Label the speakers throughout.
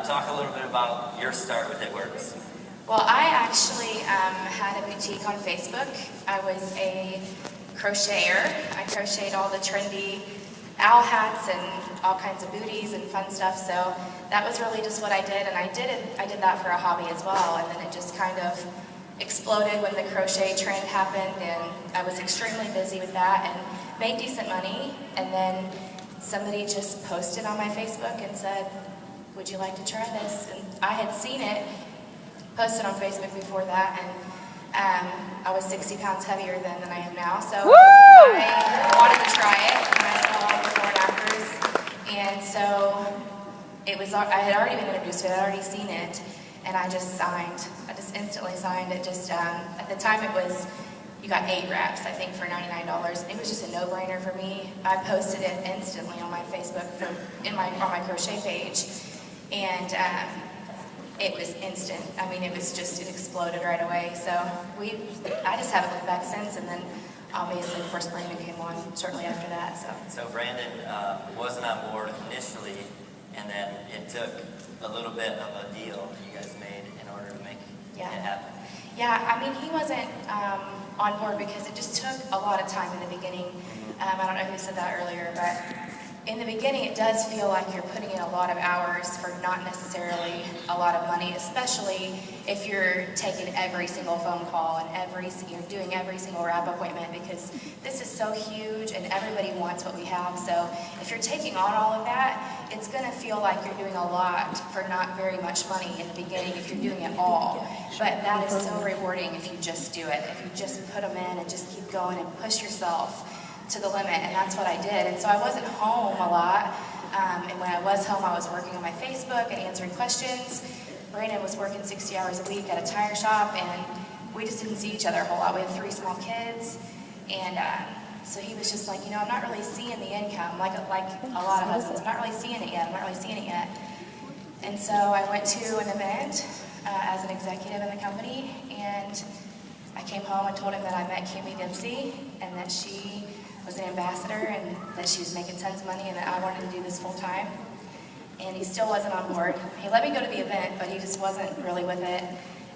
Speaker 1: talk a little bit about your start with It Works.
Speaker 2: Well, I actually had a boutique on Facebook. I was a crocheter. I crocheted all the trendy owl hats and all kinds of booties and fun stuff. So that was really just what I did, and I did that for a hobby as well. And then it just kind of exploded when the crochet trend happened, and I was extremely busy with that and made decent money. And then somebody just posted on my Facebook and said, "Would you like to try this?" And I had seen it posted on Facebook before that, and I was 60 pounds heavier then than I am now, so I wanted to try it, and I saw all the before and afters, and so it was, I had already been introduced to it, I had already seen it, and I just signed. I just instantly signed it. Just at the time it was, you got 8 wraps, I think, for $99. It was just a no-brainer for me. I posted it instantly on my Facebook on my crochet page, and it was instant. I mean, it exploded right away. So I just haven't looked back since, and then obviously, of course, Brandon came on shortly after that.
Speaker 1: So Brandon wasn't on board initially, and then it took a little bit of a deal you guys made in order to make it happen.
Speaker 2: Yeah, I mean, he wasn't on board because it just took a lot of time in the beginning. I don't know who said that earlier, but in the beginning, it does feel like you're putting in a lot of hours for not necessarily a lot of money, especially if you're taking every single phone call and you're doing every single wrap appointment, because this is so huge and everybody wants what we have. So if you're taking on all of that, it's going to feel like you're doing a lot for not very much money in the beginning if you're doing it all. But that is so rewarding if you just do it, if you just put them in and just keep going and push yourself to the limit, and that's what I did. And so I wasn't home a lot, and when I was home, I was working on my Facebook and answering questions. Brandon was working 60 hours a week at a tire shop, and we just didn't see each other a whole lot. We have 3 small kids, and so he was just like, I'm not really seeing the income, like a lot of husbands. I'm not really seeing it yet. And so I went to an event as an executive in the company, and I came home and told him that I met Kimmy Dempsey, and that she was an ambassador, and that she was making tons of money, and that I wanted to do this full time. And he still wasn't on board. He let me go to the event, but he just wasn't really with it.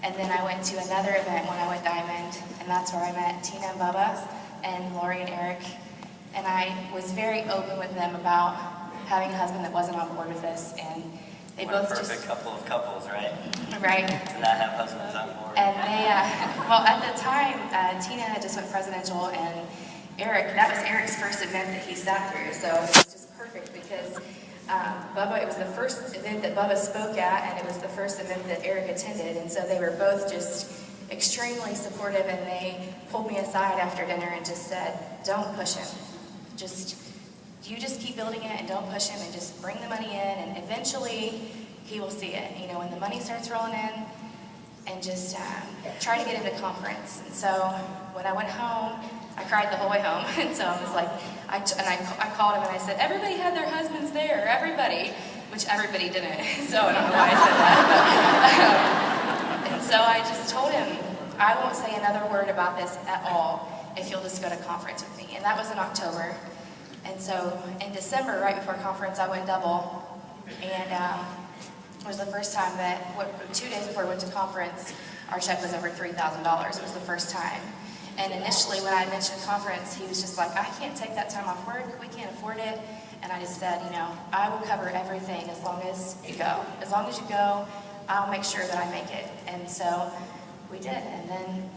Speaker 2: And then I went to another event when I went Diamond, and that's where I met Tina and Bubba, and Lori and Eric. And I was very open with them about having a husband that wasn't on board with this, and they
Speaker 1: what
Speaker 2: both
Speaker 1: a perfect couple of couples, right?
Speaker 2: Right.
Speaker 1: To not have husbands on board.
Speaker 2: And they, well, at the time, Tina had just went presidential, and Eric, that was Eric's first event that he sat through, so it was just perfect because Bubba, it was the first event that Bubba spoke at, and it was the first event that Eric attended, and so they were both just extremely supportive, and they pulled me aside after dinner and just said, "Don't push him. You just keep building it and don't push him, and just bring the money in, and eventually he will see it, when the money starts rolling in, and just try to get him to conference." And so when I went home, I cried the whole way home, and so I was like, I called him and I said, "Everybody had their husbands there, everybody," which everybody didn't, so I don't know why I said that, but, and so I just told him, "I won't say another word about this at all if you'll just go to conference with me," and that was in October. And so in December, right before conference, I went double, and it was the first time that, 2 days before we went to conference, our check was over $3,000. It was the first time. And initially, when I mentioned conference, he was just like, "I can't take that time off work, we can't afford it." And I just said, "I will cover everything as long as you go. As long as you go, I'll make sure that I make it." And so we did, and then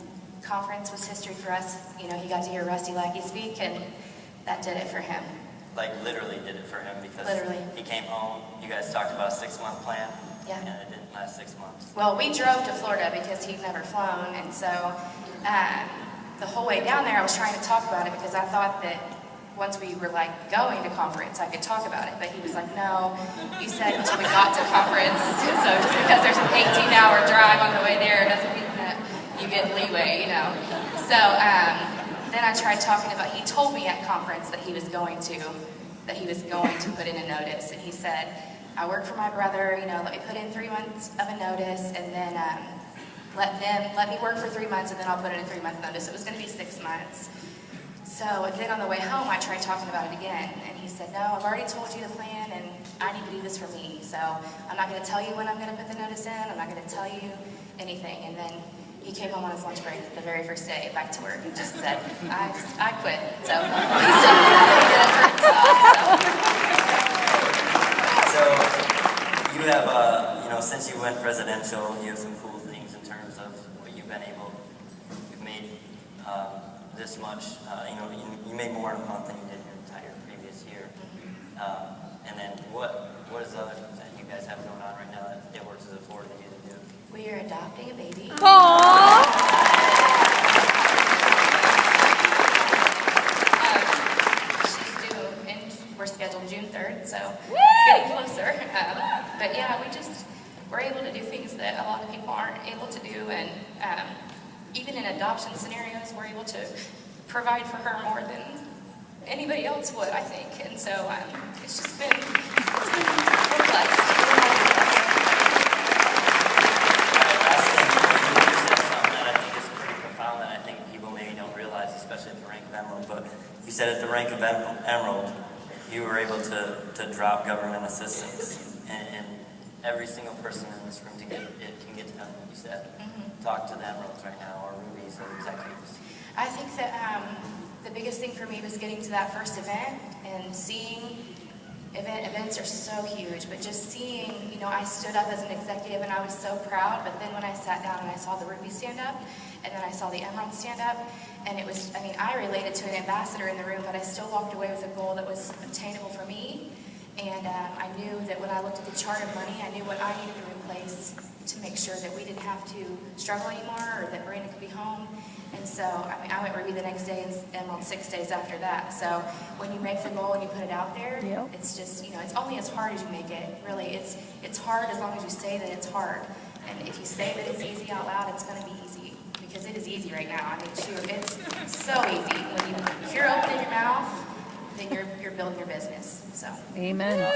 Speaker 2: conference was history for us. He got to hear Rusty Lackey speak, and that did it for him.
Speaker 1: Like literally did it for him, because
Speaker 2: literally.
Speaker 1: He came home, you guys talked about a 6-month plan,
Speaker 2: yeah.
Speaker 1: And it didn't last 6 months.
Speaker 2: Well, we drove to Florida because he'd never flown, and so the whole way down there I was trying to talk about it because I thought that once we were going to conference I could talk about it, but he was like, "No, you said until we got to conference." So just because there's an 18-hour drive on the way there doesn't mean that you get leeway, So then I tried talking about, he told me at conference that he was going to put in a notice, and he said, "I work for my brother, let me put in 3 months of a notice, and then let me work for 3 months, and then I'll put in a 3-month notice." It was going to be 6 months. So So then on the way home, I tried talking about it again, and he said, no, I've already told you the plan, and I need to do this for me. So I'm not going to tell you when I'm going to put the notice in. I'm not going to tell you anything. And then he came home on his lunch break the very first day, back to work, and just said, I quit. So he still did it for himself.
Speaker 1: So you have, since you went presidential, you have some cool things in terms of what you've been able, you've made this much, you made more in a month than you did your entire previous year. And then what is the other things that you guys have going on right now that it works as a forward to you to do?
Speaker 2: We are adopting a baby.
Speaker 3: Aww.
Speaker 2: She's due, and we're scheduled June 3rd, so it's getting closer. But yeah, we're able to do things that a lot of people aren't able to do, and even in adoption scenarios, we're able to provide for her more than anybody else would, I think. And so it's been we're blessed.
Speaker 1: Last thing, you said something that I think is pretty profound that I think people maybe don't realize, especially at the rank of Emerald. But you said at the rank of Emerald, you were able to drop government assistance, and every single person in this room can get to them. You said, talk to the Emeralds right now, or Rubies, or executives.
Speaker 2: I think that the biggest thing for me was getting to that first event and seeing events are so huge, but just seeing, I stood up as an executive and I was so proud, but then when I sat down and I saw the Ruby stand up, and then I saw the Emerald stand up, and it was, I related to an ambassador in the room, but I still walked away with a goal that was obtainable for me, and I knew that when I looked at the chart of money, I knew what I needed to replace to make sure that we didn't have to struggle anymore, or that Brandon could be home. And so, I went Ruby the next day and Emerald 6 days after that. So when you make the goal and you put it out there, it's just, it's only as hard as you make it. Really, it's hard as long as you say that it's hard. And if you say that it's easy out loud, it's going to be easy. Because it is easy right now. It's so easy. If you're opening your mouth, then you're building your business. So.
Speaker 3: Amen.